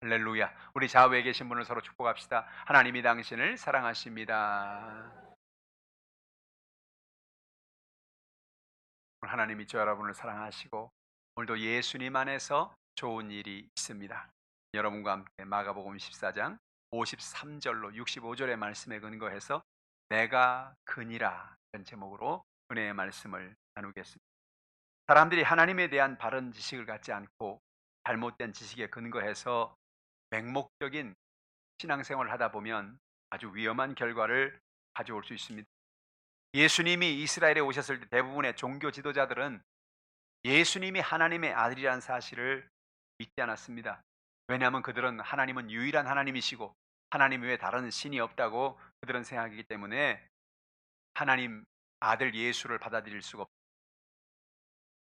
할렐루야. 우리 좌우에 계신 분을 서로 축복합시다. 하나님이 당신을 사랑하십니다. 하나님이 저 여러분을 사랑하시고 오늘도 예수님 안에서 좋은 일이 있습니다. 여러분과 함께 마가복음 14장 53절로 65절의 말씀에 근거해서 내가 그니라 이런 제목으로 은혜의 말씀을 나누겠습니다. 사람들이 하나님에 대한 바른 지식을 갖지 않고 잘못된 지식에 근거해서 맹목적인 신앙생활을 하다 보면 아주 위험한 결과를 가져올 수 있습니다. 예수님이 이스라엘에 오셨을 때 대부분의 종교 지도자들은 예수님이 하나님의 아들이라는 사실을 믿지 않았습니다. 왜냐하면 그들은 하나님은 유일한 하나님이시고 하나님 외에 다른 신이 없다고 그들은 생각하기 때문에 하나님 아들 예수를 받아들일 수가 없습니다.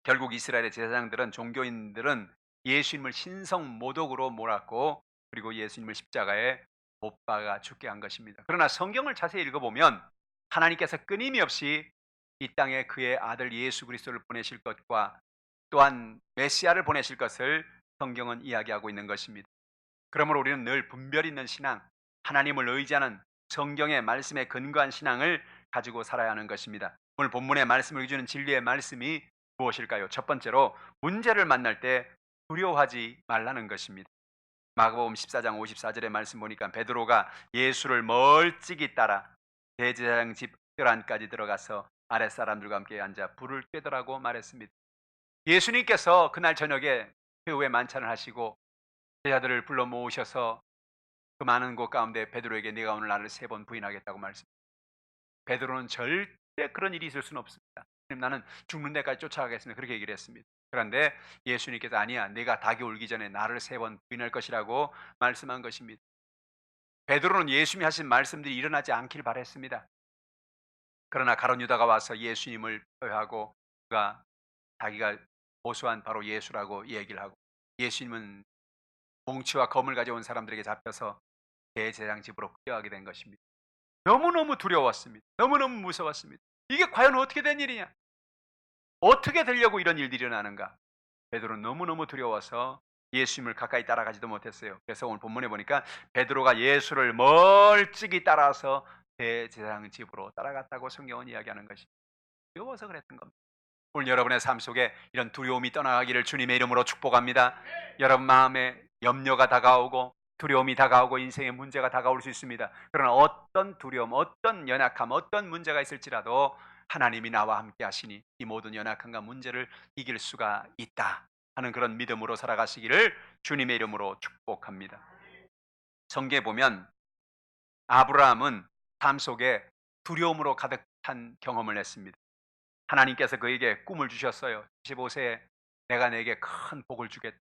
결국 이스라엘의 제사장들은 종교인들은 예수님을 신성 모독으로 몰았고 그리고 예수님을 십자가에 못 박아 죽게 한 것입니다. 그러나 성경을 자세히 읽어보면 하나님께서 끊임이 없이 이 땅에 그의 아들 예수 그리스도를 보내실 것과 또한 메시아를 보내실 것을 성경은 이야기하고 있는 것입니다. 그러므로 우리는 늘 분별 있는 신앙, 하나님을 의지하는 성경의 말씀에 근거한 신앙을 가지고 살아야 하는 것입니다. 오늘 본문의 말씀을 주는 진리의 말씀이 무엇일까요? 첫 번째로 문제를 만날 때 두려워하지 말라는 것입니다. 마가복음 14장 54절의 말씀 보니까 베드로가 예수를 멀찍이 따라 대제사장 집 뜰안까지 들어가서 아랫사람들과 함께 앉아 불을 쬐더라고 말했습니다. 예수님께서 그날 저녁에 회후에 만찬을 하시고 제자들을 불러 모으셔서 그 많은 곳 가운데 베드로에게 네가 오늘 나를 3번 부인하겠다고 말씀합니다. 베드로는 절대 그런 일이 있을 수는 없습니다. 나는 죽는 데까지 쫓아가겠습니다. 그렇게 얘기를 했습니다. 그런데 예수님께서 아니야, 네가 닭이 울기 전에 나를 3번 부인할 것이라고 말씀한 것입니다. 베드로는 예수님이 하신 말씀들이 일어나지 않길 바랬습니다. 그러나 가룟 유다가 와서 예수님을 표하고 그가 자기가 보수한 바로 예수라고 얘기를 하고 예수님은 몽치와 검을 가져온 사람들에게 잡혀서 대제사장 집으로 끌려가게 된 것입니다. 너무너무 두려웠습니다. 너무너무 무서웠습니다. 이게 과연 어떻게 된 일이냐? 어떻게 되려고 이런 일들이 일어나는가? 베드로는 너무너무 두려워서 예수님을 가까이 따라가지도 못했어요. 그래서 오늘 본문에 보니까 베드로가 예수를 멀찍이 따라서 대제사장 집으로 따라갔다고 성경은 이야기하는 것입니다. 두려워서 그랬던 겁니다. 오늘 여러분의 삶 속에 이런 두려움이 떠나가기를 주님의 이름으로 축복합니다. 여러분 마음에 염려가 다가오고 두려움이 다가오고 인생의 문제가 다가올 수 있습니다. 그러나 어떤 두려움, 어떤 연약함, 어떤 문제가 있을지라도 하나님이 나와 함께 하시니 이 모든 연약함과 문제를 이길 수가 있다 하는 그런 믿음으로 살아가시기를 주님의 이름으로 축복합니다. 성경에 보면 아브라함은 삶 속에 두려움으로 가득한 경험을 했습니다. 하나님께서 그에게 꿈을 주셨어요. 15세에 내가 내게 큰 복을 주겠다.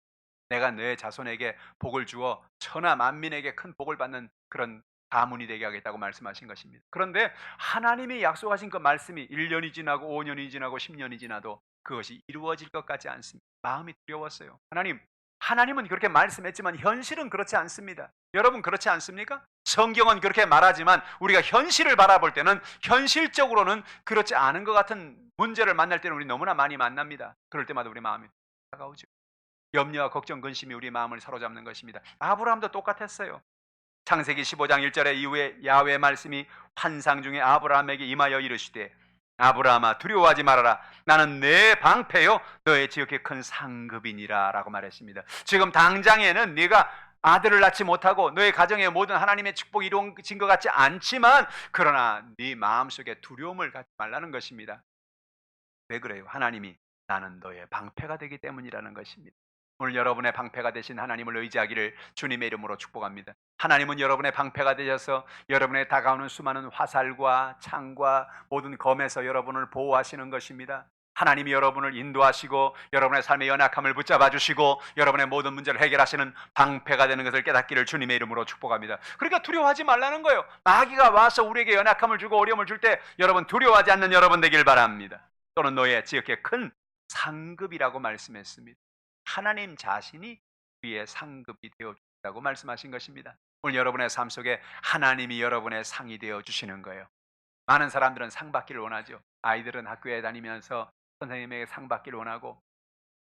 내가 내 자손에게 복을 주어 천하 만민에게 큰 복을 받는 그런 가문이 되게 하겠다고 말씀하신 것입니다. 그런데 하나님이 약속하신 그 말씀이 1년이 지나고 5년이 지나고 10년이 지나도 그것이 이루어질 것 같지 않습니다. 마음이 두려웠어요. 하나님은 그렇게 말씀했지만 현실은 그렇지 않습니다. 여러분 그렇지 않습니까? 성경은 그렇게 말하지만 우리가 현실을 바라볼 때는 현실적으로는 그렇지 않은 것 같은 문제를 만날 때는 우리 너무나 많이 만납니다. 그럴 때마다 우리 마음이 다가오죠. 염려와 걱정, 근심이 우리 마음을 사로잡는 것입니다. 아브라함도 똑같았어요. 창세기 15장 1절에 이후에 야훼의 말씀이 환상 중에 아브라함에게 임하여 이르시되 아브라함아 두려워하지 말아라. 나는 내 방패요 너의 지극히 큰 상급이니라 라고 말했습니다. 지금 당장에는 네가 아들을 낳지 못하고 너의 가정에 모든 하나님의 축복이 이루어진 것 같지 않지만 그러나 네 마음속에 두려움을 갖지 말라는 것입니다. 왜 그래요? 하나님이 나는 너의 방패가 되기 때문이라는 것입니다. 오늘 여러분의 방패가 되신 하나님을 의지하기를 주님의 이름으로 축복합니다. 하나님은 여러분의 방패가 되셔서 여러분의 다가오는 수많은 화살과 창과 모든 검에서 여러분을 보호하시는 것입니다. 하나님이 여러분을 인도하시고 여러분의 삶의 연약함을 붙잡아 주시고 여러분의 모든 문제를 해결하시는 방패가 되는 것을 깨닫기를 주님의 이름으로 축복합니다. 그러니까 두려워하지 말라는 거예요. 마귀가 와서 우리에게 연약함을 주고 어려움을 줄 때 여러분 두려워하지 않는 여러분 되길 바랍니다. 또는 너의 지극히 큰 상급이라고 말씀했습니다. 하나님 자신이 우리의 상급이 되어준다고 말씀하신 것입니다. 오늘 여러분의 삶 속에 하나님이 여러분의 상이 되어주시는 거예요. 많은 사람들은 상 받기를 원하죠. 아이들은 학교에 다니면서 선생님에게 상 받기를 원하고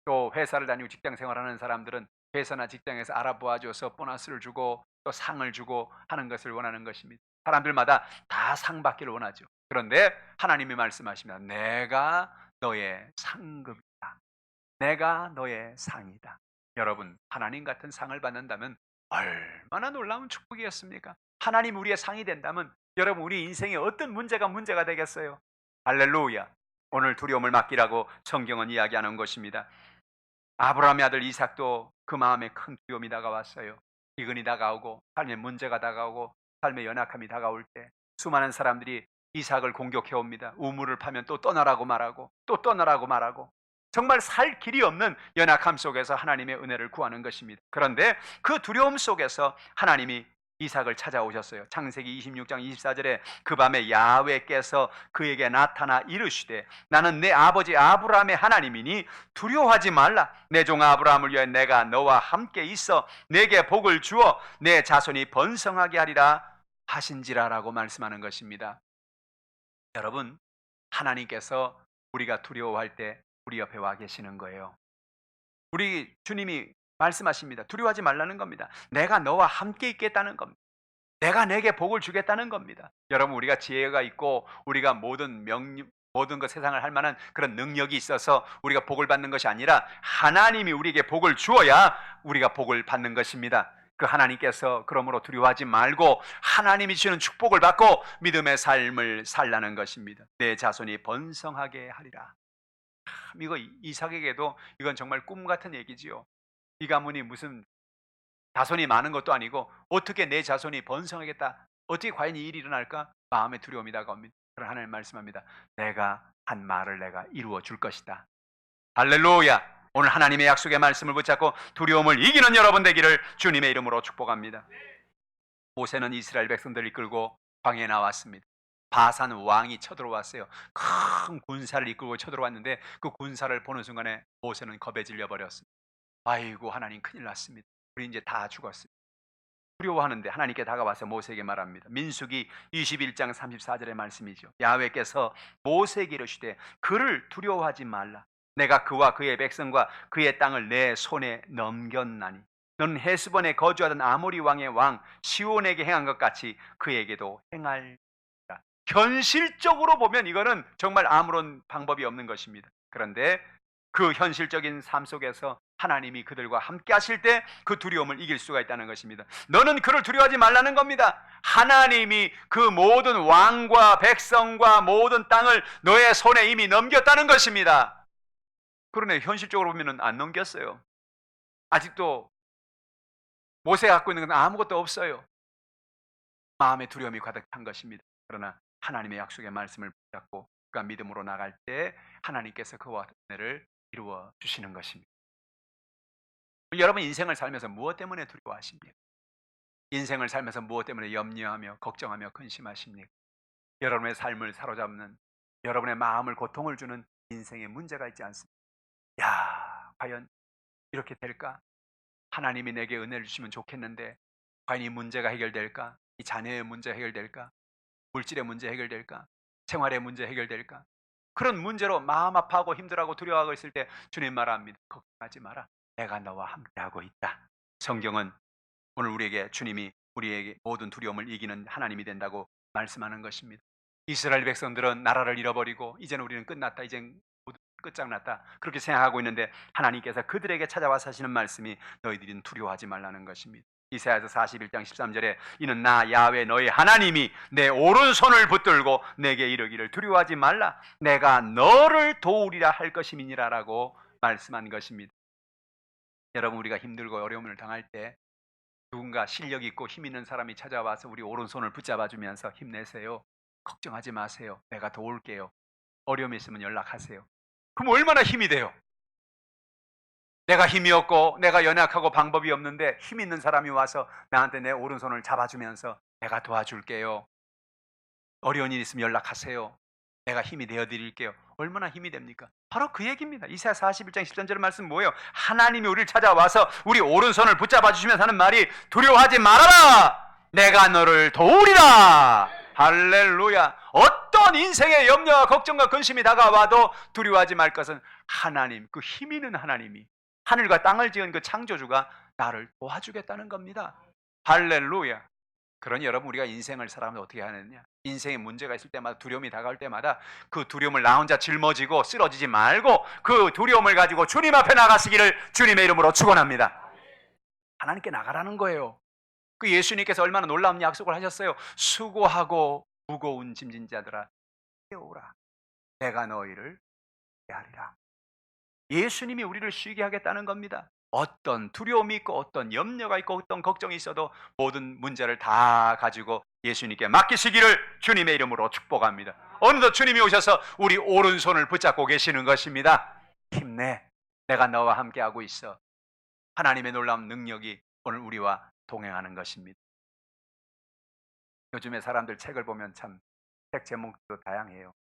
또 회사를 다니고 직장 생활하는 사람들은 회사나 직장에서 알아보아줘서 보너스를 주고 또 상을 주고 하는 것을 원하는 것입니다. 사람들마다 다 상 받기를 원하죠. 그런데 하나님이 말씀하십니다. 내가 너의 상급이다. 내가 너의 상이다. 여러분, 하나님 같은 상을 받는다면 얼마나 놀라운 축복이었습니까? 하나님 우리의 상이 된다면 여러분, 우리 인생에 어떤 문제가 되겠어요? 할렐루야. 오늘 두려움을 맡기라고 성경은 이야기하는 것입니다. 아브라함의 아들 이삭도 그 마음에 큰 두려움이 다가왔어요. 기근이 다가오고 삶의 문제가 다가오고 삶의 연약함이 다가올 때 수많은 사람들이 이삭을 공격해 옵니다. 우물을 파면 또 떠나라고 말하고 또 떠나라고 말하고 정말 살 길이 없는 연약함 속에서 하나님의 은혜를 구하는 것입니다. 그런데 그 두려움 속에서 하나님이 이삭을 찾아오셨어요. 창세기 26장 24절에 그 밤에 야훼께서 그에게 나타나 이르시되 나는 내 아버지 아브라함의 하나님이니 두려워하지 말라. 내 종 아브라함을 위해 내가 너와 함께 있어 내게 복을 주어 내 자손이 번성하게 하리라 하신지라라고 말씀하는 것입니다. 여러분, 하나님께서 우리가 두려워할 때 우리 옆에 와 계시는 거예요. 우리 주님이 말씀하십니다. 두려워하지 말라는 겁니다. 내가 너와 함께 있겠다는 겁니다. 내가 내게 복을 주겠다는 겁니다. 여러분, 우리가 지혜가 있고 우리가 모든 것 세상을 할 만한 그런 능력이 있어서 우리가 복을 받는 것이 아니라 하나님이 우리에게 복을 주어야 우리가 복을 받는 것입니다. 그 하나님께서 그러므로 두려워하지 말고 하나님이 주시는 축복을 받고 믿음의 삶을 살라는 것입니다. 내 자손이 번성하게 하리라. 이거 이삭에게도 이건 정말 꿈 같은 얘기지요. 이 가문이 무슨 자손이 많은 것도 아니고 어떻게 내 자손이 번성하겠다, 어떻게 과연 이 일이 일어날까? 마음의 두려움이 다가옵니다. 그러나 하나님 말씀합니다. 내가 한 말을 내가 이루어 줄 것이다. 할렐루야. 오늘 하나님의 약속의 말씀을 붙잡고 두려움을 이기는 여러분 되기를 주님의 이름으로 축복합니다. 모세는 이스라엘 백성들을 이끌고 광야에 나왔습니다. 바산 왕이 쳐들어왔어요. 큰 군사를 이끌고 쳐들어왔는데 그 군사를 보는 순간에 모세는 겁에 질려 버렸습니다. 아이고, 하나님 큰일 났습니다. 우리 이제 다 죽었습니다. 두려워하는데 하나님께 다가와서 모세에게 말합니다. 민수기 21장 34절의 말씀이죠. 야훼께서 모세에게 이르시되 그를 두려워하지 말라. 내가 그와 그의 백성과 그의 땅을 내 손에 넘겼나니 너는 헤스본에 거주하던 아모리 왕의 왕 시온에게 행한 것 같이 그에게도 행할. 현실적으로 보면 이거는 정말 아무런 방법이 없는 것입니다. 그런데 그 현실적인 삶 속에서 하나님이 그들과 함께 하실 때 그 두려움을 이길 수가 있다는 것입니다. 너는 그를 두려워하지 말라는 겁니다. 하나님이 그 모든 왕과 백성과 모든 땅을 너의 손에 이미 넘겼다는 것입니다. 그러네, 현실적으로 보면 안 넘겼어요. 아직도 모세가 갖고 있는 건 아무것도 없어요. 마음의 두려움이 가득한 것입니다. 그러나 하나님의 약속의 말씀을 붙잡고 그가 믿음으로 나갈 때 하나님께서 그와 은혜를 이루어 주시는 것입니다. 여러분, 인생을 살면서 무엇 때문에 두려워하십니까? 인생을 살면서 무엇 때문에 염려하며 걱정하며 근심하십니까? 여러분의 삶을 사로잡는, 여러분의 마음을 고통을 주는 인생에 문제가 있지 않습니까? 야, 과연 이렇게 될까? 하나님이 내게 은혜를 주시면 좋겠는데 과연 이 문제가 해결될까? 이 자녀의 문제 해결될까? 물질의 문제 해결될까? 생활의 문제 해결될까? 그런 문제로 마음 아파하고 힘들어하고 두려워하고 있을 때 주님 말합니다. 걱정하지 마라. 내가 너와 함께하고 있다. 성경은 오늘 우리에게 주님이 우리에게 모든 두려움을 이기는 하나님이 된다고 말씀하는 것입니다. 이스라엘 백성들은 나라를 잃어버리고 이제는 우리는 끝났다, 이젠 모두 끝장났다, 그렇게 생각하고 있는데 하나님께서 그들에게 찾아와서 하시는 말씀이 너희들은 두려워하지 말라는 것입니다. 이사야서 41장 13절에 이는 나 야훼 너희 하나님이 내 오른손을 붙들고 내게 이르기를 두려워하지 말라. 내가 너를 도우리라 할 것임이니라 라고 말씀한 것입니다. 여러분, 우리가 힘들고 어려움을 당할 때 누군가 실력 있고 힘 있는 사람이 찾아와서 우리 오른손을 붙잡아 주면서 힘내세요, 걱정하지 마세요, 내가 도울게요, 어려움이 있으면 연락하세요. 그럼 얼마나 힘이 돼요? 내가 힘이 없고 내가 연약하고 방법이 없는데 힘 있는 사람이 와서 나한테 내 오른손을 잡아주면서 내가 도와줄게요, 어려운 일 있으면 연락하세요, 내가 힘이 되어드릴게요. 얼마나 힘이 됩니까? 바로 그 얘기입니다. 이사야 41장 13절의 말씀 뭐예요? 하나님이 우리를 찾아와서 우리 오른손을 붙잡아 주시면서 하는 말이 두려워하지 말아라, 내가 너를 도우리라. 할렐루야. 어떤 인생의 염려와 걱정과 근심이 다가와도 두려워하지 말 것은 하나님, 그 힘 있는 하나님이, 하늘과 땅을 지은 그 창조주가 나를 도와주겠다는 겁니다. 할렐루야. 그러니 여러분, 우리가 인생을 살아가면 어떻게 하느냐? 인생에 문제가 있을 때마다, 두려움이 다가올 때마다 그 두려움을 나 혼자 짊어지고 쓰러지지 말고 그 두려움을 가지고 주님 앞에 나가시기를 주님의 이름으로 축원합니다. 하나님께 나가라는 거예요. 그 예수님께서 얼마나 놀라운 약속을 하셨어요. 수고하고 무거운 짐진 자들아 오라, 내가 너희를 하리라. 예수님이 우리를 쉬게 하겠다는 겁니다. 어떤 두려움이 있고 어떤 염려가 있고 어떤 걱정이 있어도 모든 문제를 다 가지고 예수님께 맡기시기를 주님의 이름으로 축복합니다. 어느덧 주님이 오셔서 우리 오른손을 붙잡고 계시는 것입니다. 힘내, 내가 너와 함께하고 있어. 하나님의 놀라운 능력이 오늘 우리와 동행하는 것입니다. 요즘에 사람들 책을 보면 참 책 제목도 다양해요.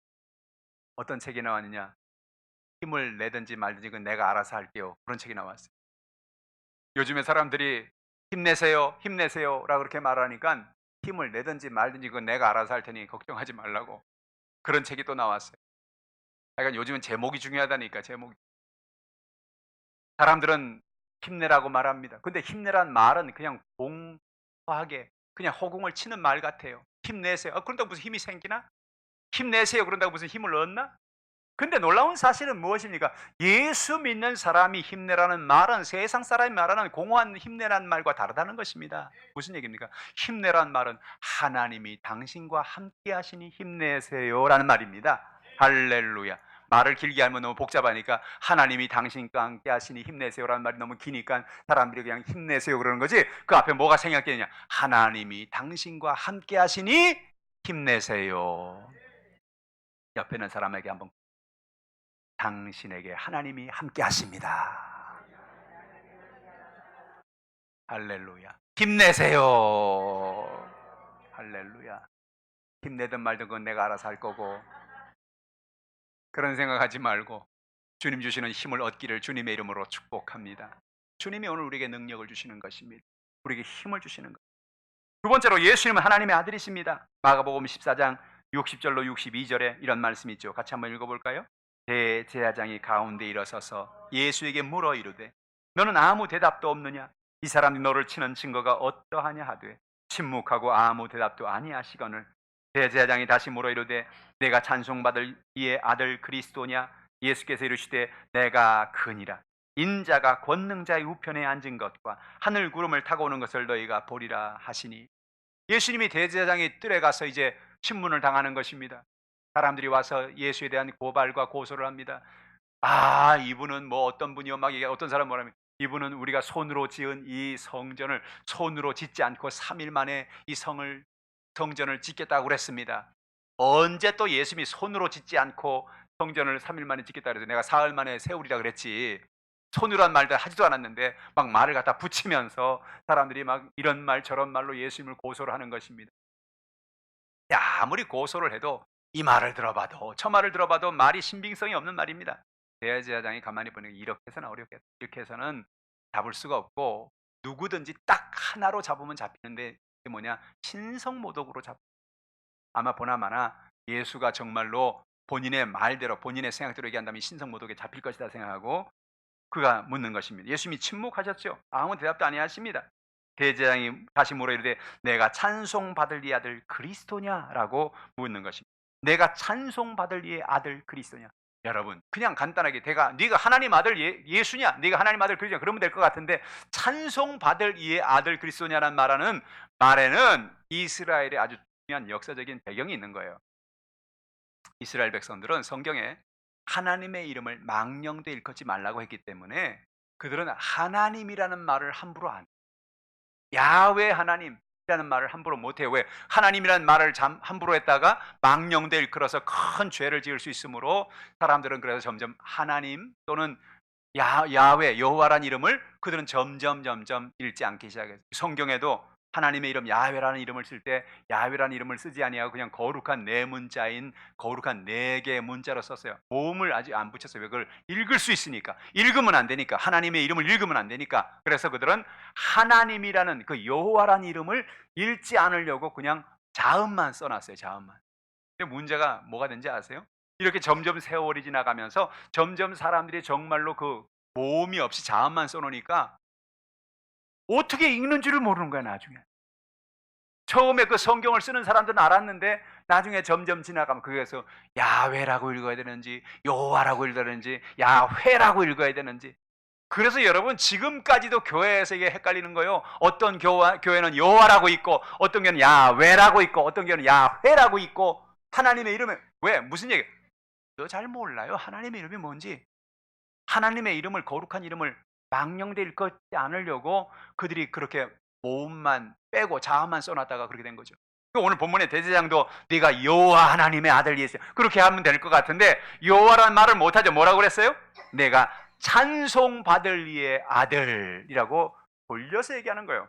어떤 책이 나왔느냐, 힘을 내든지 말든지 그건 내가 알아서 할게요, 그런 책이 나왔어요. 요즘에 사람들이 힘내세요, 힘내세요 라고 그렇게 말하니까 힘을 내든지 말든지 그건 내가 알아서 할 테니 걱정하지 말라고, 그런 책이 또 나왔어요. 그러니까 요즘은 제목이 중요하다니까. 제목이. 사람들은 힘내라고 말합니다. 근데 힘내란 말은 그냥 공허하게 그냥 허공을 치는 말 같아요. 힘내세요. 그런다고 무슨 힘이 생기나? 힘내세요 그런다고 무슨 힘을 얻나? 근데 놀라운 사실은 무엇입니까? 예수 믿는 사람이 힘내라는 말은 세상 사람이 말하는 공허한 힘내라는 말과 다르다는 것입니다. 무슨 얘기입니까? 힘내라는 말은 하나님이 당신과 함께 하시니 힘내세요라는 말입니다. 할렐루야. 말을 길게 하면 너무 복잡하니까 하나님이 당신과 함께 하시니 힘내세요라는 말이 너무 기니까 사람들이 그냥 힘내세요 그러는 거지. 그 앞에 뭐가 생략되느냐? 하나님이 당신과 함께 하시니 힘내세요. 옆에 있는 사람에게 한번, 당신에게 하나님이 함께 하십니다. 할렐루야. 힘내세요. 할렐루야. 힘내든 말든 그건 내가 알아서 할 거고, 그런 생각하지 말고 주님 주시는 힘을 얻기를 주님의 이름으로 축복합니다. 주님이 오늘 우리에게 능력을 주시는 것입니다. 우리에게 힘을 주시는 것. 두 번째로 예수님은 하나님의 아들이십니다. 마가복음 14장 60절로 62절에 이런 말씀이 있죠. 같이 한번 읽어볼까요? 대제사장이 가운데 일어서서 예수에게 물어 이르되 너는 아무 대답도 없느냐? 이 사람이 너를 치는 증거가 어떠하냐 하되 침묵하고 아무 대답도 아니하시거늘 대제사장이 다시 물어 이르되 내가 찬송받을 이의 아들 그리스도냐? 예수께서 이르시되 내가 그니라. 인자가 권능자의 우편에 앉은 것과 하늘 구름을 타고 오는 것을 너희가 보리라 하시니, 예수님이 대제사장의 뜰에 가서 이제 신문을 당하는 것입니다. 사람들이 와서 예수에 대한 고발과 고소를 합니다. 아, 이분은 뭐 어떤 분이요, 막 어떤 사람 뭐라면 이분은 우리가 손으로 지은 이 성전을 손으로 짓지 않고 3일 만에 이 성전을 짓겠다고 그랬습니다. 언제 또 예수님이 손으로 짓지 않고 성전을 3일 만에 짓겠다 그래서 내가 사흘 만에 세우리라 그랬지, 손으로 한 말도 하지도 않았는데 막 말을 갖다 붙이면서 사람들이 막 이런 말 저런 말로 예수님을 고소를 하는 것입니다. 야, 아무리 고소를 해도 이 말을 들어봐도 저 말을 들어봐도 말이 신빙성이 없는 말입니다. 대제사장이 가만히 보니까 이렇게 해서는 어렵겠다, 이렇게 해서는 잡을 수가 없고 누구든지 딱 하나로 잡으면 잡히는데 이게 뭐냐, 신성모독으로 잡. 아마 보나마나 예수가 정말로 본인의 말대로 본인의 생각대로 얘기한다면 신성모독에 잡힐 것이다 생각하고 그가 묻는 것입니다. 예수님이 침묵하셨죠. 아무 대답도 아니하십니다. 대제사장이 다시 물어 이르되 내가 찬송받을 이 아들 그리스도냐라고 묻는 것입니다. 내가 찬송받을 이의 아들 그리스도냐? 여러분, 그냥 간단하게 네가 하나님 아들 예수냐? 네가 하나님 아들 그리스도냐? 그러면 될 것 같은데, 찬송받을 이의 아들 그리스도냐라는 말에는 이스라엘의 아주 중요한 역사적인 배경이 있는 거예요. 이스라엘 백성들은 성경에 하나님의 이름을 망령되 일컫지 말라고 했기 때문에 그들은 하나님이라는 말을 함부로 안 해요. 야훼 하나님이라는 말을 함부로 못해요. 왜? 하나님이라는 말을 함부로 했다가 망령되 일컬어서 큰 죄를 지을 수 있으므로 사람들은 그래서 점점 하나님 또는 야훼 여호와라는 이름을 그들은 점점 읽지 않기 시작했어요. 성경에도 하나님의 이름 야훼라는 이름을 쓸 때 야훼라는 이름을 쓰지 아니하고 그냥 거룩한 네 문자인 거룩한 네 개의 문자로 썼어요. 모음을 아직 안 붙였어요. 그걸 읽을 수 있으니까. 읽으면 안 되니까. 하나님의 이름을 읽으면 안 되니까. 그래서 그들은 하나님이라는 그 여호와라는 이름을 읽지 않으려고 그냥 자음만 써놨어요. 자음만. 근데 문제가 뭐가 된지 아세요? 이렇게 점점 세월이 지나가면서 점점 사람들이 정말로 그 모음이 없이 자음만 써놓으니까 어떻게 읽는 줄을 모르는 거야 나중에. 처음에 그 성경을 쓰는 사람들은 알았는데 나중에 점점 지나가면 거기에서 야훼라고 읽어야 되는지 여호와라고 읽어야 되는지 야훼라고 읽어야 되는지. 그래서 여러분 지금까지도 교회에서 이게 헷갈리는 거예요. 어떤 교회는 여호와라고 있고 어떤 교회는 야훼라고 있고 어떤 교회는 야훼라고 있고 하나님의 이름에 왜 무슨 얘기? 너 잘 몰라요. 하나님의 이름이 뭔지. 하나님의 이름을 거룩한 이름을 망령되 읽지 않으려고 그들이 그렇게 모음만 빼고 자음만 써놨다가 그렇게 된 거죠. 오늘 본문의 대제사장도 네가 여호와 하나님의 아들 예수 그렇게 하면 될 것 같은데 여호와라는 말을 못하죠. 뭐라고 그랬어요? 내가 찬송받을 이의 아들이라고 돌려서 얘기하는 거예요.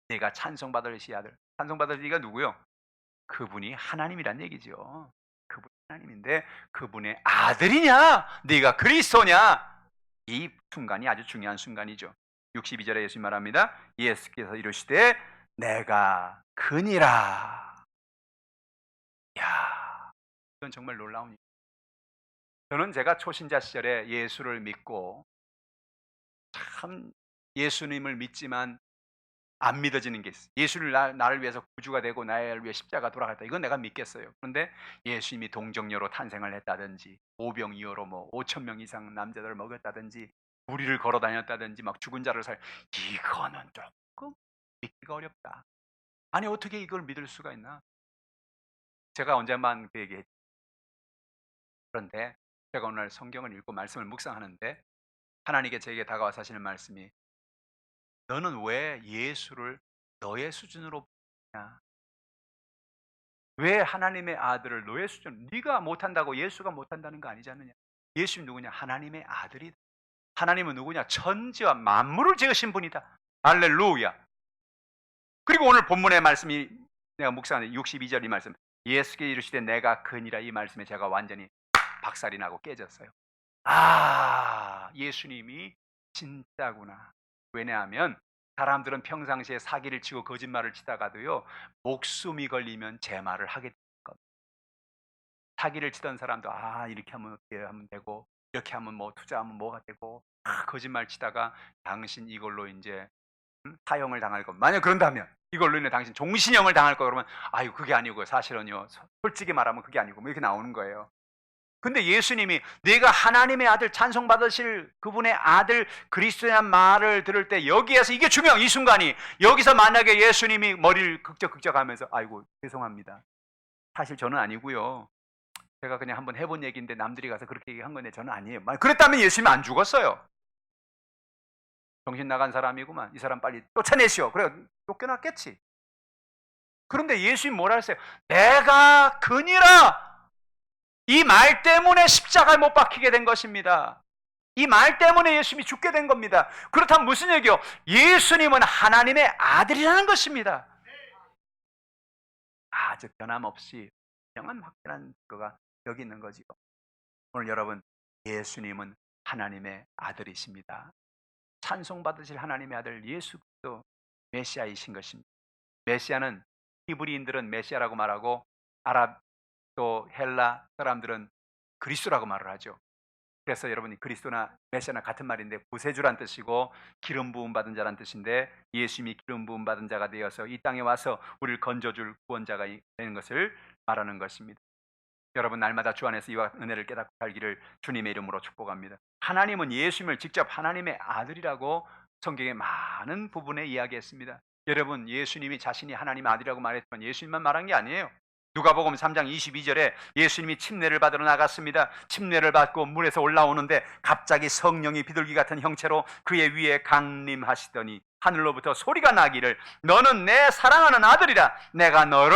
내가 찬송받을 이의 아들. 찬송받을 이가 누구요? 그분이 하나님이란 얘기죠. 그분이 하나님인데 그분의 아들이냐? 네가 그리스도냐? 이 순간이 아주 중요한 순간이죠. 62절에 예수님 말합니다. 예수께서 이르시되 내가 그니라. 야, 이건 정말 놀라운 일이에요. 저는 제가 초신자 시절에 예수를 믿고 참 예수님을 믿지만 안 믿어지는 게 있어요. 예수를 나를 위해서 구주가 되고 나를 위해 십자가 돌아갔다. 이건 내가 믿겠어요. 그런데 예수님이 동정녀로 탄생을 했다든지 오병이어로 뭐 5천 명 이상 남자들을 먹였다든지 무리를 걸어 다녔다든지 막 죽은 자를 이거는 조금 믿기가 어렵다. 아니 어떻게 이걸 믿을 수가 있나? 제가 언젠만 그 얘기했죠. 그런데 제가 오늘 성경을 읽고 말씀을 묵상하는데 하나님께 제게 다가와서 하시는 말씀이 너는 왜 예수를 너의 수준으로 보냐? 왜 하나님의 아들을 너의 수준? 네가 못한다고 예수가 못한다는 거 아니지 않느냐? 예수님 누구냐? 하나님의 아들이다. 하나님은 누구냐? 천지와 만물을 지으신 분이다. 할렐루야. 그리고 오늘 본문의 말씀이 내가 묵상하는 62절 이 말씀 예수께 이르시되 내가 그니라 이 말씀에 제가 완전히 박살이 나고 깨졌어요. 아, 예수님이 진짜구나. 왜냐하면 사람들은 평상시에 사기를 치고 거짓말을 치다가도요 목숨이 걸리면 제 말을 하게 됩니다. 사기를 치던 사람도 아 이렇게 하면 어떻게 하면 되고 이렇게 하면 뭐 투자하면 뭐가 되고 거짓말 치다가 당신 이걸로 이제 사형을 당할 거. 만약 그런다면 이걸로 인해 당신 종신형을 당할 거 그러면 아유 그게 아니고 사실은요 솔직히 말하면 그게 아니고 뭐 이렇게 나오는 거예요. 근데 예수님이 내가 하나님의 아들 찬송받으실 그분의 아들 그리스도란 말을 들을 때 여기에서 이게 중요한 이 순간이 여기서 만약에 예수님이 머리를 극적극적하면서 아이고 죄송합니다. 사실 저는 아니고요. 제가 그냥 한번 해본 얘기인데 남들이 가서 그렇게 얘기한 건데 저는 아니에요. 그랬다면 예수님이 안 죽었어요. 정신 나간 사람이구만. 이 사람 빨리 쫓아내시오. 그래 쫓겨났겠지. 그런데 예수님이 뭐라 했어요? 내가 그니라. 이 말 때문에 십자가에 못 박히게 된 것입니다. 이 말 때문에 예수님이 죽게 된 겁니다. 그렇다면 무슨 얘기요? 예수님은 하나님의 아들이라는 것입니다. 아주 변함없이 분명한 확실한 거가 여기 있는 거지요. 오늘 여러분 예수님은 하나님의 아들이십니다. 찬송받으실 하나님의 아들 예수 그리스도 메시아이신 것입니다. 메시아는 히브리인들은 메시아라고 말하고 아랍 또 헬라 사람들은 그리스도라고 말을 하죠. 그래서 여러분이 그리스도나 메시아나 같은 말인데 구세주란 뜻이고 기름 부음 받은 자란 뜻인데 예수님이 기름 부음 받은 자가 되어서 이 땅에 와서 우리를 건져줄 구원자가 되는 것을 말하는 것입니다. 여러분 날마다 주 안에서 이와 은혜를 깨닫고 살기를 주님의 이름으로 축복합니다. 하나님은 예수님을 직접 하나님의 아들이라고 성경의 많은 부분에 이야기했습니다. 여러분 예수님이 자신이 하나님의 아들이라고 말했지만 예수님만 말한 게 아니에요. 누가복음 3장 22절에 예수님이 침례를 받으러 나갔습니다. 침례를 받고 물에서 올라오는데 갑자기 성령이 비둘기 같은 형체로 그의 위에 강림하시더니 하늘로부터 소리가 나기를 너는 내 사랑하는 아들이라 내가 너를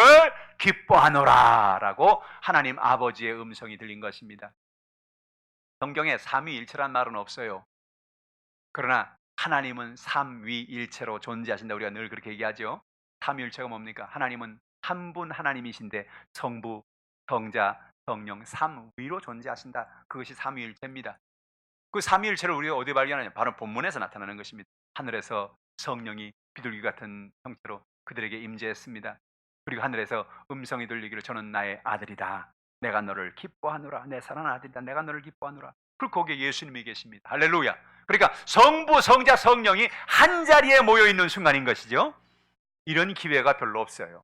기뻐하노라 라고 하나님 아버지의 음성이 들린 것입니다. 성경에 삼위일체란 말은 없어요. 그러나 하나님은 삼위일체로 존재하신다. 우리가 늘 그렇게 얘기하죠. 삼위일체가 뭡니까? 하나님은 한 분 하나님이신데 성부, 성자, 성령 삼위로 존재하신다. 그것이 삼위일체입니다. 그 삼위일체를 우리가 어디 발견하냐? 바로 본문에서 나타나는 것입니다. 하늘에서 성령이 비둘기 같은 형태로 그들에게 임재했습니다. 그리고 하늘에서 음성이 들리기를 저는 나의 아들이다. 내가 너를 기뻐하노라. 내 사랑하는 아들이다. 내가 너를 기뻐하노라. 그리고 거기에 예수님이 계십니다. 할렐루야. 그러니까 성부, 성자, 성령이 한 자리에 모여 있는 순간인 것이죠. 이런 기회가 별로 없어요.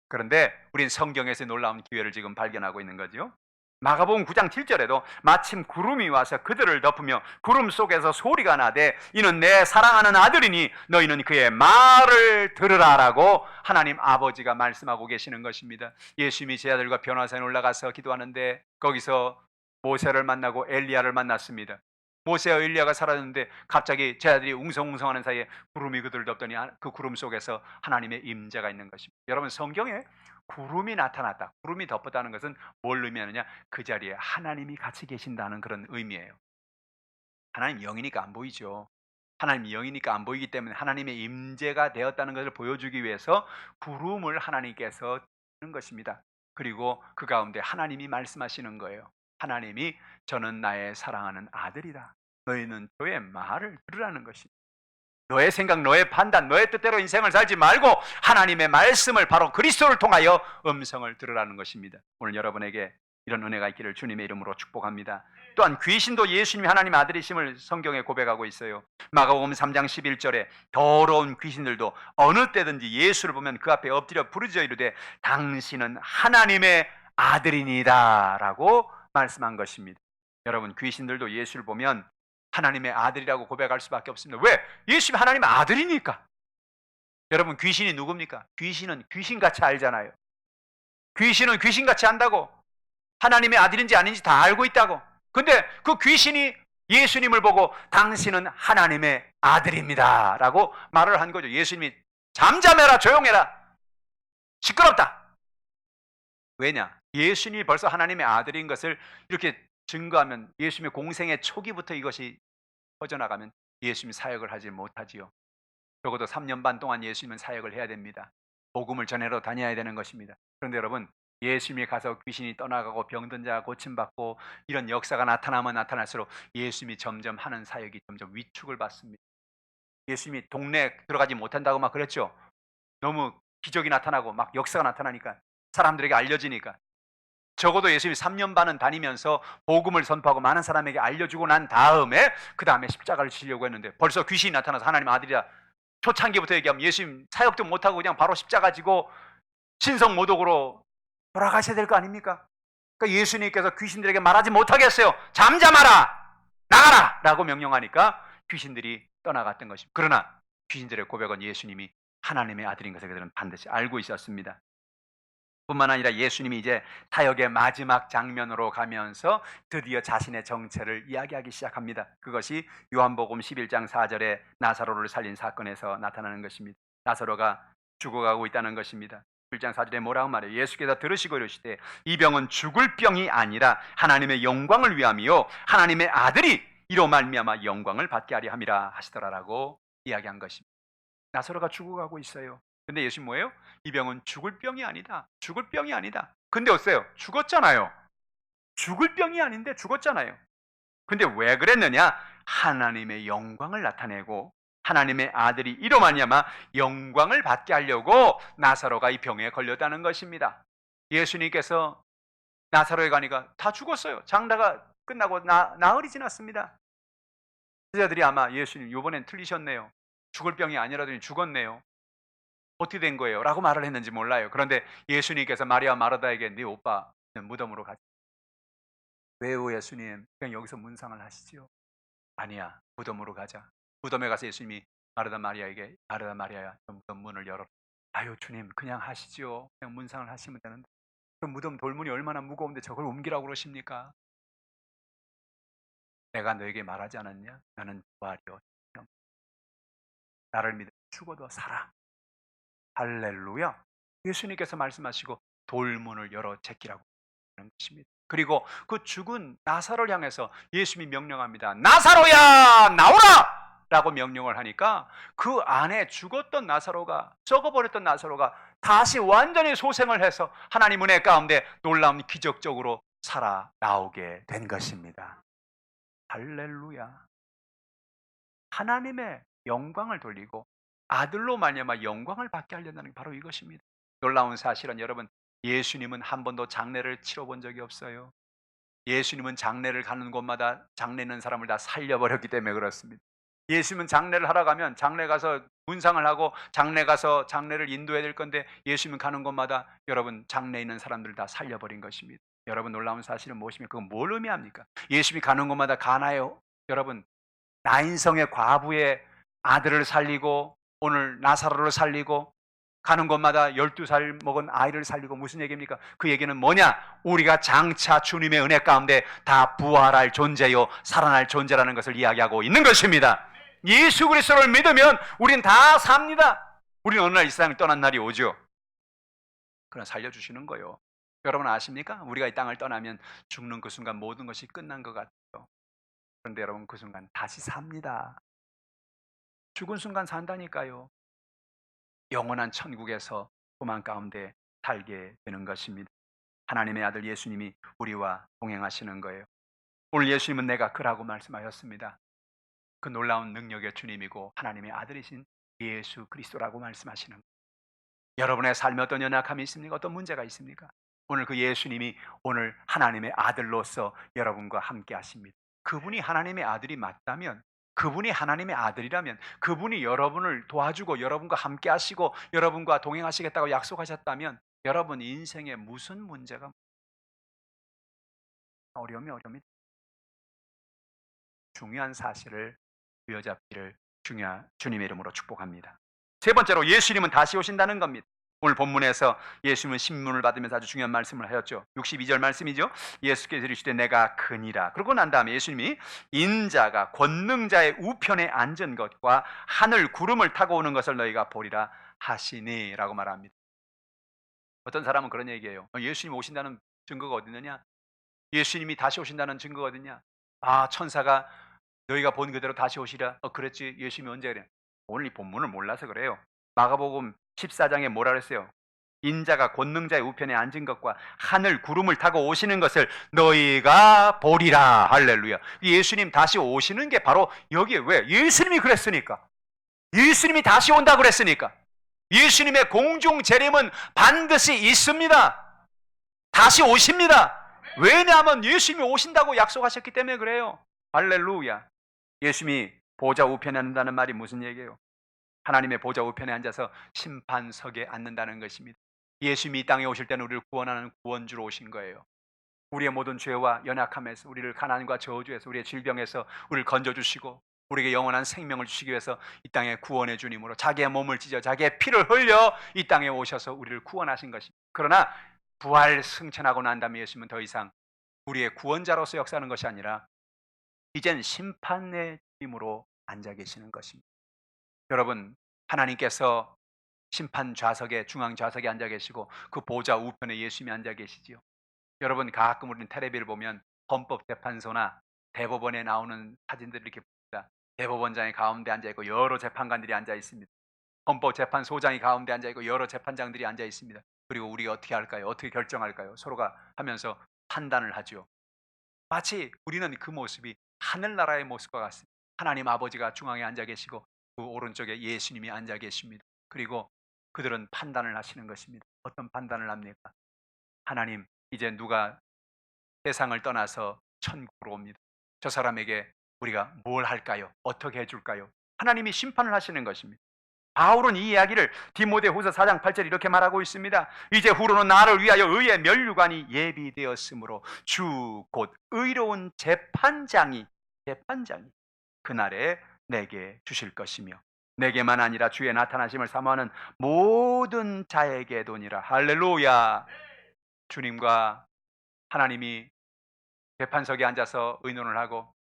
그런데 우린 성경에서 놀라운 기회를 지금 발견하고 있는 거죠. 마가복음 9장 7절에도 마침 구름이 와서 그들을 덮으며 구름 속에서 소리가 나되 이는 내 사랑하는 아들이니 너희는 그의 말을 들으라라고 하나님 아버지가 말씀하고 계시는 것입니다. 예수님이 제 아들과 변화산에 올라가서 기도하는데 거기서 모세를 만나고 엘리야를 만났습니다. 모세와 엘리야가 사라졌는데 갑자기 제 아들이 웅성웅성하는 사이에 구름이 그들을 덮더니 그 구름 속에서 하나님의 임재가 있는 것입니다. 여러분, 성경에 구름이 나타났다, 구름이 덮었다는 것은 뭘 의미하느냐? 그 자리에 하나님이 같이 계신다는 그런 의미예요. 하나님 영이니까 안 보이죠. 하나님 영이니까 안 보이기 때문에 하나님의 임재가 되었다는 것을 보여주기 위해서 구름을 하나님께서 주는 것입니다. 그리고 그 가운데 하나님이 말씀하시는 거예요. 하나님이 저는 나의 사랑하는 아들이다. 너희는 저의 말을 들으라는 것입니다. 너의 생각, 너의 판단, 너의 뜻대로 인생을 살지 말고 하나님의 말씀을, 바로 그리스도를 통하여 음성을 들으라는 것입니다. 오늘 여러분에게 이런 은혜가 있기를 주님의 이름으로 축복합니다. 또한 귀신도 예수님이 하나님의 아들이심을 성경에 고백하고 있어요. 마가복음 3장 11절에 더러운 귀신들도 어느 때든지 예수를 보면 그 앞에 엎드려 부르짖어 이르되 당신은 하나님의 아들이니다 라고 말씀한 것입니다. 여러분, 귀신들도 예수를 보면 하나님의 아들이라고 고백할 수밖에 없습니다. 왜? 예수님이 하나님의 아들이니까. 여러분, 귀신이 누굽니까? 귀신은 귀신같이 알잖아요. 귀신은 귀신같이 안다고. 하나님의 아들인지 아닌지 다 알고 있다고. 근데 그 귀신이 예수님을 보고 당신은 하나님의 아들입니다 라고 말을 한 거죠. 예수님이 잠잠해라, 조용해라, 시끄럽다. 왜냐? 예수님이 벌써 하나님의 아들인 것을 이렇게 증거하면, 예수님의 공생의 초기부터 이것이 퍼져나가면 예수님이 사역을 하지 못하지요. 적어도 3년 반 동안 예수님은 사역을 해야 됩니다. 복음을 전하러 다녀야 되는 것입니다. 그런데 여러분, 예수님이 가서 귀신이 떠나가고 병든 자가 고침받고 이런 역사가 나타나면 나타날수록 예수님이 점점 하는 사역이 점점 위축을 받습니다. 예수님이 동네에 들어가지 못한다고 막 그랬죠. 너무 기적이 나타나고 막 역사가 나타나니까, 사람들에게 알려지니까. 적어도 예수님이 3년 반은 다니면서 복음을 선포하고 많은 사람에게 알려주고 난 다음에 그 다음에 십자가를 지려고 했는데 벌써 귀신이 나타나서 하나님 아들이라 초창기부터 얘기하면 예수님 사역도 못하고 그냥 바로 십자가 지고 신성모독으로 돌아가셔야 될 거 아닙니까? 그러니까 예수님께서 귀신들에게 말하지 못하게 했어요. 잠잠하라, 나가라 라고 명령하니까 귀신들이 떠나갔던 것입니다. 그러나 귀신들의 고백은 예수님이 하나님의 아들인 것을 그들은 반드시 알고 있었습니다. 뿐만 아니라 예수님이 이제 사역의 마지막 장면으로 가면서 드디어 자신의 정체를 이야기하기 시작합니다. 그것이 요한복음 11장 4절에 나사로를 살린 사건에서 나타나는 것입니다. 나사로가 죽어가고 있다는 것입니다. 1장 4절에 뭐라고 말해요? 예수께서 들으시고 이르시되 이 병은 죽을 병이 아니라 하나님의 영광을 위함이요 하나님의 아들이 이로 말미암아 영광을 받게 하려 함이라 하시더라라고 이야기한 것입니다. 나사로가 죽어가고 있어요. 근데 예수님 뭐예요? 이 병은 죽을 병이 아니다. 죽을 병이 아니다. 근데 어때요? 죽었잖아요. 죽을 병이 아닌데 죽었잖아요. 근데 왜 그랬느냐? 하나님의 영광을 나타내고 하나님의 아들이 이로 말미암아 영광을 받게 하려고 나사로가 이 병에 걸렸다는 것입니다. 예수님께서 나사로에 가니까 다 죽었어요. 장다가 끝나고 나흘이 지났습니다. 제자들이 아마 예수님 이번엔 틀리셨네요. 죽을 병이 아니라더니 죽었네요. 어떻게 된 거예요? 라고 말을 했는지 몰라요. 그런데 예수님께서 마리아 마르다에게 네 오빠 무덤으로 가자. 왜요 예수님? 그냥 여기서 문상을 하시지요. 아니야, 무덤으로 가자. 무덤에 가서 예수님이 마르다 마리아에게 마르다 마리아야, 무덤 문을 열어라. 아유 주님, 그냥 하시죠. 그냥 문상을 하시면 되는데 그 무덤 돌문이 얼마나 무거운데 저걸 옮기라고 그러십니까? 내가 너에게 말하지 않았냐? 나는 부활이요 나를 믿어 죽어도 살아. 할렐루야. 예수님께서 말씀하시고 돌문을 열어 제끼라고 하는 것입니다. 그리고 그 죽은 나사로를 향해서 예수님이 명령합니다. 나사로야 나오라! 라고 명령을 하니까 그 안에 죽었던 나사로가, 썩어버렸던 나사로가 다시 완전히 소생을 해서 하나님 은혜 가운데 놀라운 기적적으로 살아 나오게 된 것입니다. 할렐루야. 하나님의 영광을 돌리고 아들로 말미암아 영광을 받게 하려는 게 바로 이것입니다. 놀라운 사실은 여러분, 예수님은 한 번도 장례를 치러본 적이 없어요. 예수님은 장례를 가는 곳마다 장례 있는 사람을 다 살려버렸기 때문에 그렇습니다. 예수님은 장례를 하러 가면 장례 가서 문상을 하고 장례 가서 장례를 인도해야 될 건데 예수님은 가는 곳마다 여러분 장례 있는 사람들을 다 살려버린 것입니다. 여러분 놀라운 사실은 무엇이며 그건 뭘 의미합니까? 예수님이 가는 곳마다 가나요? 여러분 나인성의 과부의 아들을 살리고 오늘 나사로를 살리고 가는 곳마다 12살 먹은 아이를 살리고 무슨 얘기입니까? 그 얘기는 뭐냐? 우리가 장차 주님의 은혜 가운데 다 부활할 존재요 살아날 존재라는 것을 이야기하고 있는 것입니다. 예수 그리스도를 믿으면 우린 다 삽니다. 우리는 어느 날 이 세상을 떠난 날이 오죠. 그러나 살려주시는 거요. 여러분 아십니까? 우리가 이 땅을 떠나면 죽는 그 순간 모든 것이 끝난 것 같아요. 그런데 여러분 그 순간 다시 삽니다. 죽은 순간 산다니까요. 영원한 천국에서 소망 가운데 살게 되는 것입니다. 하나님의 아들 예수님이 우리와 동행하시는 거예요. 오늘 예수님은 내가 그라고 말씀하셨습니다. 그 놀라운 능력의 주님이고 하나님의 아들이신 예수 그리스도라고 말씀하시는 거예요. 여러분의 삶에 어떤 연약함이 있습니까? 어떤 문제가 있습니까? 오늘 그 예수님이 오늘 하나님의 아들로서 여러분과 함께 하십니다. 그분이 하나님의 아들이 맞다면, 그분이 하나님의 아들이라면, 그분이 여러분을 도와주고 여러분과 함께 하시고 여러분과 동행하시겠다고 약속하셨다면 여러분 인생에 무슨 문제가 어려움이 중요한 사실을 부여잡기를 주님의 이름으로 축복합니다. 세 번째로 예수님은 다시 오신다는 겁니다. 오늘 본문에서 예수님은 신문을 받으면서 아주 중요한 말씀을 하였죠. 62절 말씀이죠. 예수께서 이르시되 내가 그니라. 그러고 난 다음에 예수님이 인자가 권능자의 우편에 앉은 것과 하늘 구름을 타고 오는 것을 너희가 보리라 하시니 라고 말합니다. 어떤 사람은 그런 얘기예요. 예수님 오신다는 증거가 어디 있느냐? 예수님이 다시 오신다는 증거가 어디 있냐? 아, 천사가 너희가 본 그대로 다시 오시라. 그랬지. 예수님이 언제 그래? 오늘 이 본문을 몰라서 그래요. 마가복음 14장에 뭐라 그랬어요? 인자가 권능자의 우편에 앉은 것과 하늘 구름을 타고 오시는 것을 너희가 보리라. 할렐루야. 예수님 다시 오시는 게 바로 여기에 왜? 예수님이 그랬으니까. 예수님이 다시 온다 그랬으니까. 예수님의 공중 재림은 반드시 있습니다. 다시 오십니다. 왜냐하면 예수님이 오신다고 약속하셨기 때문에 그래요. 할렐루야. 예수님이 보좌 우편에 앉는다는 말이 무슨 얘기예요? 하나님의 보좌 우편에 앉아서 심판석에 앉는다는 것입니다. 예수님이 이 땅에 오실 때는 우리를 구원하는 구원주로 오신 거예요. 우리의 모든 죄와 연약함에서, 우리를 가난과 저주에서, 우리의 질병에서 우리를 건져주시고 우리에게 영원한 생명을 주시기 위해서 이 땅에 구원의 주님으로 자기의 몸을 찢어 자기의 피를 흘려 이 땅에 오셔서 우리를 구원하신 것입니다. 그러나 부활 승천하고 난 다음에 예수님은 더 이상 우리의 구원자로서 역사하는 것이 아니라 이젠 심판의 주님으로 앉아 계시는 것입니다. 여러분, 하나님께서 심판 좌석에, 중앙 좌석에 앉아 계시고 그 보좌 우편에 예수님이 앉아 계시지요. 여러분, 가끔 우리는 텔레비를 보면 헌법재판소나 대법원에 나오는 사진들을 이렇게 봅니다. 대법원장이 가운데 앉아 있고 여러 재판관들이 앉아 있습니다. 헌법재판소장이 가운데 앉아 있고 여러 재판장들이 앉아 있습니다. 그리고 우리가 어떻게 할까요? 어떻게 결정할까요? 서로가 하면서 판단을 하죠. 마치 우리는 그 모습이 하늘나라의 모습과 같습니다. 하나님 아버지가 중앙에 앉아 계시고 그 오른쪽에 예수님이 앉아 계십니다. 그리고 그들은 판단을 하시는 것입니다. 어떤 판단을 합니까? 하나님, 이제 누가 세상을 떠나서 천국으로 옵니다. 저 사람에게 우리가 뭘 할까요? 어떻게 해줄까요? 하나님이 심판을 하시는 것입니다. 바울은 이 이야기를 디모데후서 4장 8절 이렇게 말하고 있습니다. 이제 후로는 나를 위하여 의의 면류관이 예비되었으므로 주 곧 의로운 재판장이 그날에 내게 주실 것이며 내게만 아니라 주의 나타나심을 사모하는 모든 자에게도니라. 할렐루야. 주님과 하나님이 재판석에 앉아서 의논을 하고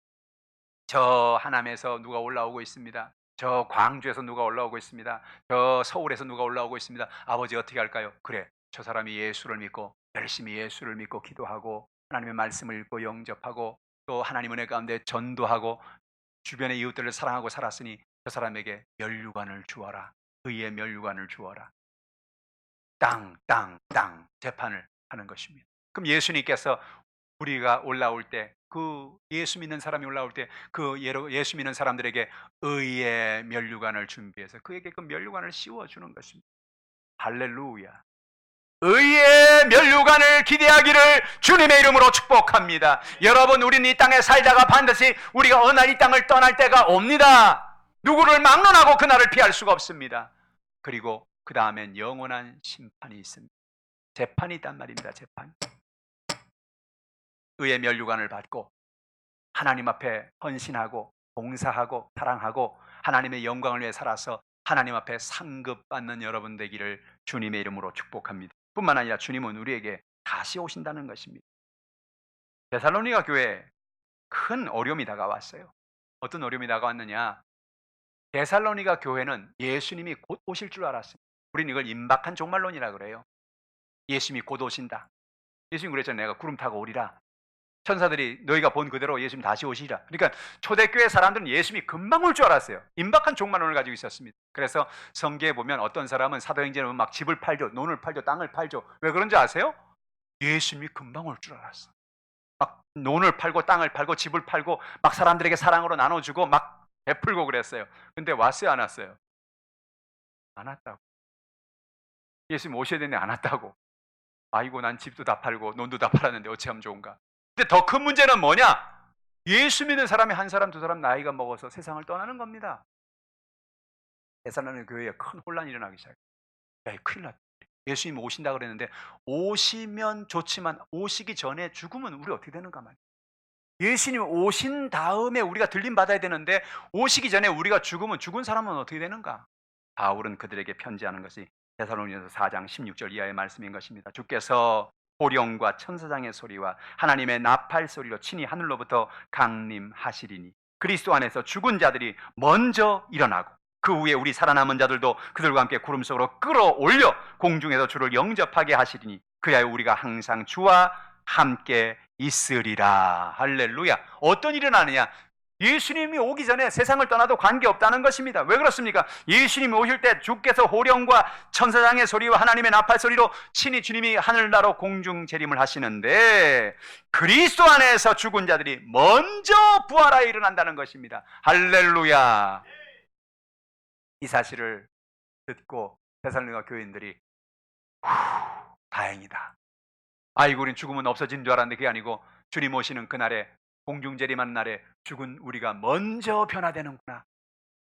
저 하남에서 누가 올라오고 있습니다. 저 광주에서 누가 올라오고 있습니다. 저 서울에서 누가 올라오고 있습니다. 아버지 어떻게 할까요? 그래, 저 사람이 예수를 믿고 열심히 예수를 믿고 기도하고 하나님의 말씀을 읽고 영접하고 또 하나님 은혜 가운데 전도하고 주변의 이웃들을 사랑하고 살았으니 저 사람에게 면류관을 주어라. 의의 면류관을 주어라. 땅 재판을 하는 것입니다. 그럼 예수님께서 우리가 올라올 때, 그 예수 믿는 사람이 올라올 때 그 예수 믿는 사람들에게 의의 면류관을 준비해서 그에게 그 면류관을 씌워주는 것입니다. 할렐루야. 의의 면류관을 기대하기를 주님의 이름으로 축복합니다. 여러분, 우리는 이 땅에 살다가 반드시 우리가 어느 날 이 땅을 떠날 때가 옵니다. 누구를 막론하고 그날을 피할 수가 없습니다. 그리고 그 다음엔 영원한 심판이 있습니다. 재판이 있단 말입니다. 재판. 의의 면류관을 받고 하나님 앞에 헌신하고 봉사하고 사랑하고 하나님의 영광을 위해 살아서 하나님 앞에 상급받는 여러분 되기를 주님의 이름으로 축복합니다. 뿐만 아니라 주님은 우리에게 다시 오신다는 것입니다. 데살로니가 교회에 큰 어려움이 다가왔어요. 어떤 어려움이 다가왔느냐? 데살로니가 교회는 예수님이 곧 오실 줄 알았습니다. 우리는 이걸 임박한 종말론이라 그래요. 예수님이 곧 오신다. 예수님 그랬잖아요. 내가 구름 타고 오리라. 천사들이 너희가 본 그대로 예수님 다시 오시리라. 그러니까 초대교회 사람들은 예수님이 금방 올 줄 알았어요. 임박한 종말론을 가지고 있었습니다. 그래서 성경에 보면 어떤 사람은 사도행전에 보면 막 집을 팔죠, 논을 팔죠, 땅을 팔죠. 왜 그런지 아세요? 예수님이 금방 올 줄 알았어. 막 논을 팔고 땅을 팔고 집을 팔고 막 사람들에게 사랑으로 나눠주고 막 베풀고 그랬어요. 근데 왔어요, 안 왔어요? 안 왔다고. 예수님 오셔야 되는데 안 왔다고. 아이고, 난 집도 다 팔고 논도 다 팔았는데 어찌하면 좋은가. 근데 더 큰 문제는 뭐냐? 예수 믿는 사람이 한 사람 두 사람 나이가 먹어서 세상을 떠나는 겁니다. 데살로니가 교회에 큰 혼란이 일어나기 시작해요. 야, 큰일 났다. 예수님 오신다 그랬는데 오시면 좋지만 오시기 전에 죽으면 우리 어떻게 되는가 말이에요. 예수님 오신 다음에 우리가 들림 받아야 되는데 오시기 전에 우리가 죽으면 죽은 사람은 어떻게 되는가? 바울은 그들에게 편지하는 것이 데살로니가서 4장 16절 이하의 말씀인 것입니다. 주께서 호령과 천사장의 소리와 하나님의 나팔 소리로 친히 하늘로부터 강림하시리니 그리스도 안에서 죽은 자들이 먼저 일어나고 그 후에 우리 살아남은 자들도 그들과 함께 구름 속으로 끌어올려 공중에서 주를 영접하게 하시리니 그리하여 우리가 항상 주와 함께 있으리라. 할렐루야. 어떤 일이 일어나느냐? 예수님이 오기 전에 세상을 떠나도 관계없다는 것입니다. 왜 그렇습니까? 예수님이 오실 때 주께서 호령과 천사장의 소리와 하나님의 나팔 소리로 친히 주님이 하늘나라 공중 재림을 하시는데 그리스도 안에서 죽은 자들이 먼저 부활하여 일어난다는 것입니다. 할렐루야. 이 사실을 듣고 데살로니가 교인들이 다행이다. 아이고, 우린 죽으면 없어진 줄 알았는데 그게 아니고 주님 오시는 그날에 공중재림하는 날에 죽은 우리가 먼저 변화되는구나.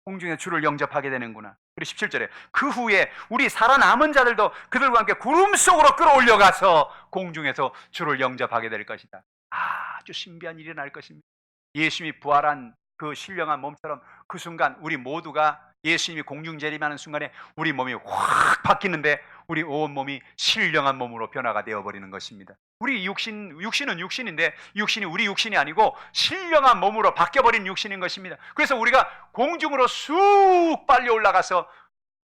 공중에 주를 영접하게 되는구나. 그리고 17절에 그 후에 우리 살아남은 자들도 그들과 함께 구름 속으로 끌어올려가서 공중에서 주를 영접하게 될 것이다. 아주 신비한 일이 날 것입니다. 예수님이 부활한 그 신령한 몸처럼 그 순간 우리 모두가 예수님이 공중재림하는 순간에 우리 몸이 확 바뀌는데 우리 온 몸이 신령한 몸으로 변화가 되어버리는 것입니다. 우리 육신은 육신인데 육신이 우리 육신이 아니고 신령한 몸으로 바뀌어버린 육신인 것입니다. 그래서 우리가 공중으로 쑥 빨리 올라가서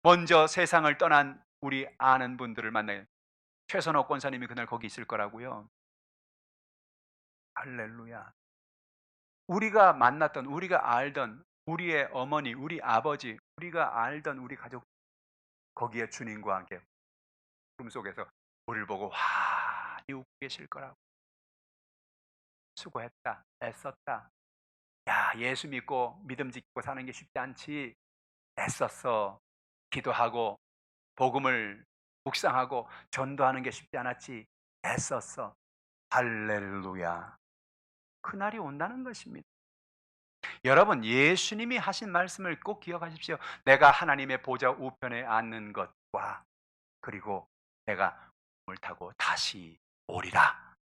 먼저 세상을 떠난 우리 아는 분들을 만나요. 최선호 권사님이 그날 거기 있을 거라고요. 할렐루야. 우리가 만났던, 우리가 알던 우리의 어머니, 우리 아버지, 우리가 알던 우리 가족 거기에 주님과 함께 구름 속에서 우리를 보고 환히 웃고 계실 거라고. 수고했다, 애썼다. 야, 예수 믿고 믿음 지키고 사는 게 쉽지 않지. 애썼어. 기도하고 복음을 묵상하고 전도하는 게 쉽지 않았지. 애썼어. 할렐루야. 그날이 온다는 것입니다. 여러분, 예수님이 하신 말씀을 꼭 기억하십시오. 내가 하나님의 보좌 우편에 앉는 것과 그리고 내가 꿈을 타고 다시 오리라.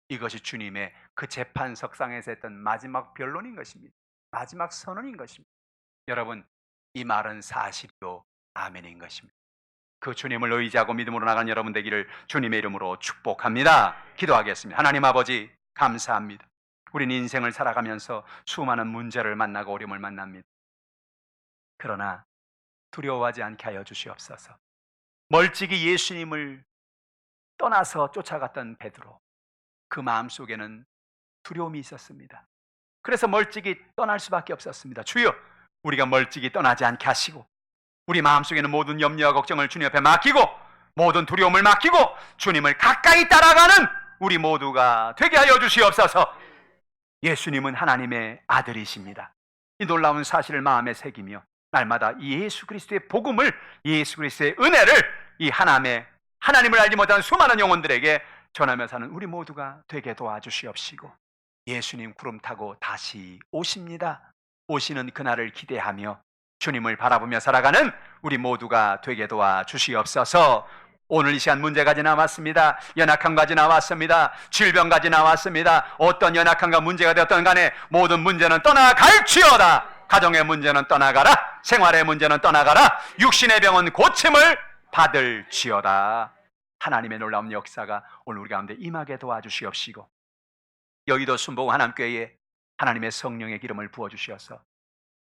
이것이 주님의 그 재판석상에서 했던 마지막 변론인 것입니다. 마지막 선언인 것입니다. 여러분, 이 말은 사실이요 아멘인 것입니다. 그 주님을 의지하고 믿음으로 나가는 여러분 되기를 주님의 이름으로 축복합니다. 기도하겠습니다. 하나님 아버지, 감사합니다. 우린 인생을 살아가면서 수많은 문제를 만나고 어려움을 만납니다. 그러나 두려워하지 않게 하여 주시옵소서. 멀찍이 예수님을 떠나서 쫓아갔던 베드로, 그 마음속에는 두려움이 있었습니다. 그래서 멀찍이 떠날 수밖에 없었습니다. 주여, 우리가 멀찍이 떠나지 않게 하시고 우리 마음속에는 모든 염려와 걱정을 주님 앞에 맡기고 모든 두려움을 맡기고 주님을 가까이 따라가는 우리 모두가 되게 하여 주시옵소서. 예수님은 하나님의 아들이십니다. 이 놀라운 사실을 마음에 새기며 날마다 이 예수 그리스도의 복음을, 예수 그리스도의 은혜를 이 하나님의 하나님을 알지 못하는 수많은 영혼들에게 전하며 사는 우리 모두가 되게 도와주시옵시고, 예수님 구름 타고 다시 오십니다. 오시는 그날을 기대하며 주님을 바라보며 살아가는 우리 모두가 되게 도와주시옵소서. 오늘 이 시간 문제까지 나왔습니다. 연약함까지 나왔습니다. 질병까지 나왔습니다. 어떤 연약함과 문제가 되었던 간에 모든 문제는 떠나갈지어다. 가정의 문제는 떠나가라. 생활의 문제는 떠나가라. 육신의 병은 고침을 받을지어다. 하나님의 놀라운 역사가 오늘 우리 가운데 임하게 도와주시옵시고, 여의도 순복음 하남교회에 하나님의 성령의 기름을 부어주시어서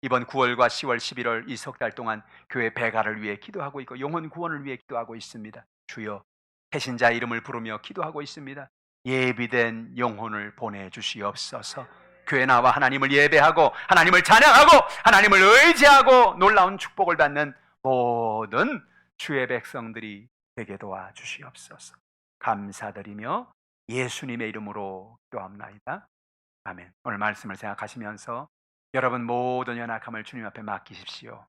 이번 9월과 10월, 11월 이 석 달 동안 교회 배가를 위해 기도하고 있고 영혼 구원을 위해 기도하고 있습니다. 주여, 배신자 이름을 부르며 기도하고 있습니다. 예비된 영혼을 보내주시옵소서. 교회 나와 하나님을 예배하고 하나님을 찬양하고 하나님을 의지하고 놀라운 축복을 받는 모든 주의 백성들이 되게 도와주시옵소서. 감사드리며 예수님의 이름으로 기도합나이다. 아멘. 오늘 말씀을 생각하시면서 여러분 모든 연약함을 주님 앞에 맡기십시오.